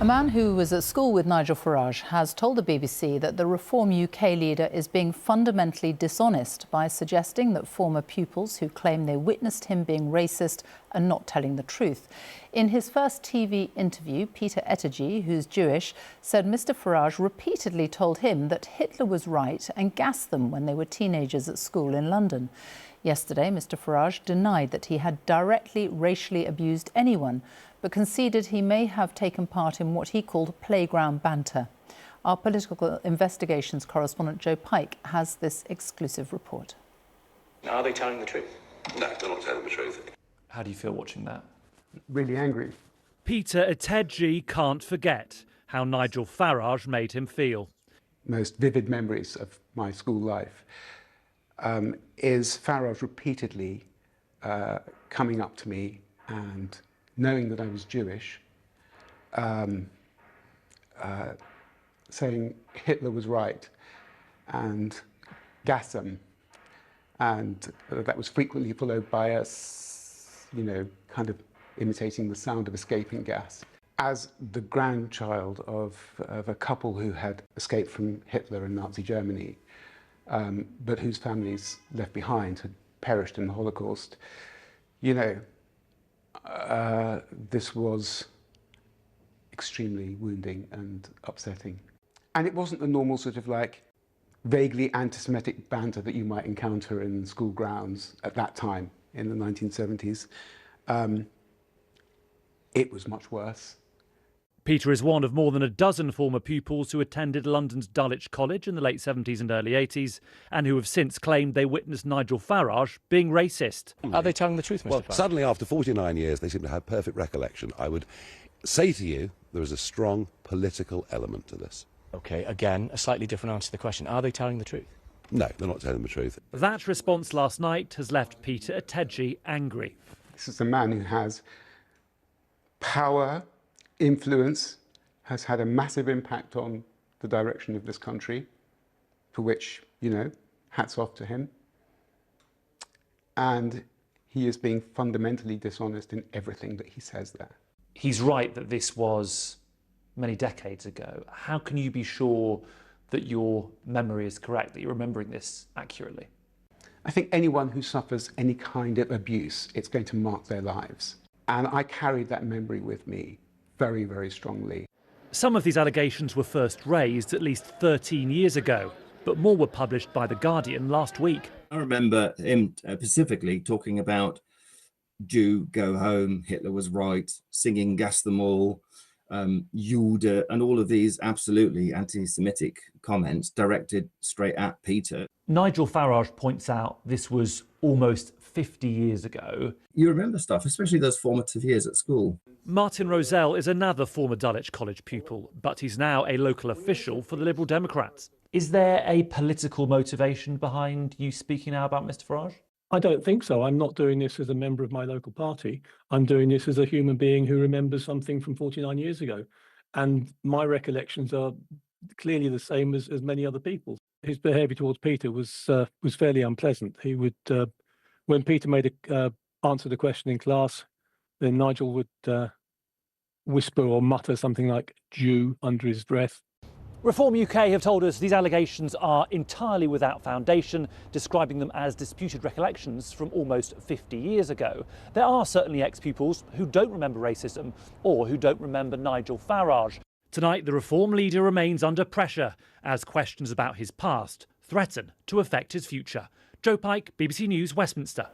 A man who was at school with Nigel Farage has told the BBC that the Reform UK leader is being fundamentally dishonest by suggesting that former pupils who claim they witnessed him being racist are not telling the truth. In his first TV interview, Peter Ettedgui, who's Jewish, said Mr Farage repeatedly told him that Hitler was right and gassed them when they were teenagers at school in London. Yesterday, Mr Farage denied that he had directly racially abused anyone, but conceded he may have taken part in what he called playground banter. Our political investigations correspondent Joe Pike has this exclusive report. Are they telling the truth? No, they're not telling the truth. How do you feel watching that? Really angry. Peter Ettedgui can't forget how Nigel Farage made him feel. Most vivid memories of my school life is Farage repeatedly coming up to me and, knowing that I was Jewish, saying Hitler was right and gas them. And that was frequently followed by us, kind of imitating the sound of escaping gas. As the grandchild of a couple who had escaped from Hitler and Nazi Germany, but whose families left behind had perished in the Holocaust, this was extremely wounding and upsetting. And it wasn't the normal sort of vaguely anti-Semitic banter that you might encounter in school grounds at that time in the 1970s. It was much worse. Peter is one of more than a dozen former pupils who attended London's Dulwich College in the late 70s and early 80s and who have since claimed they witnessed Nigel Farage being racist. Are they telling the truth, Mr. Well, Farage? suddenly after 49 years they seem to have perfect recollection. I would say to you there is a strong political element to this. OK, again, a slightly different answer to the question. Are they telling the truth? No, they're not telling the truth. That response last night has left Peter Ettedgui angry. This is a man who has power, influence, has had a massive impact on the direction of this country, for which, hats off to him. And he is being fundamentally dishonest in everything that he says there. He's right that this was many decades ago. How can you be sure that your memory is correct, that you're remembering this accurately? I think anyone who suffers any kind of abuse, it's going to mark their lives. And I carried that memory with me very, very strongly. Some of these allegations were first raised at least 13 years ago, but more were published by The Guardian last week. I remember him specifically talking about Jew, go home, Hitler was right, singing Gas them all, Jude, and all of these absolutely anti-Semitic comments directed straight at Peter. Nigel Farage points out this was almost 50 years ago. You remember stuff, especially those formative years at school. Martin Rosell is another former Dulwich College pupil, but he's now a local official for the Liberal Democrats. Is there a political motivation behind you speaking now about Mr Farage? I don't think so. I'm not doing this as a member of my local party. I'm doing this as a human being who remembers something from 49 years ago. And my recollections are clearly the same as many other people's. His behaviour towards Peter was fairly unpleasant. He would, when Peter answered a question in class, then Nigel would whisper or mutter something like Jew under his breath. Reform UK have told us these allegations are entirely without foundation, describing them as disputed recollections from almost 50 years ago. There are certainly ex-pupils who don't remember racism or who don't remember Nigel Farage. Tonight, the Reform leader remains under pressure as questions about his past threaten to affect his future. Joe Pike, BBC News, Westminster.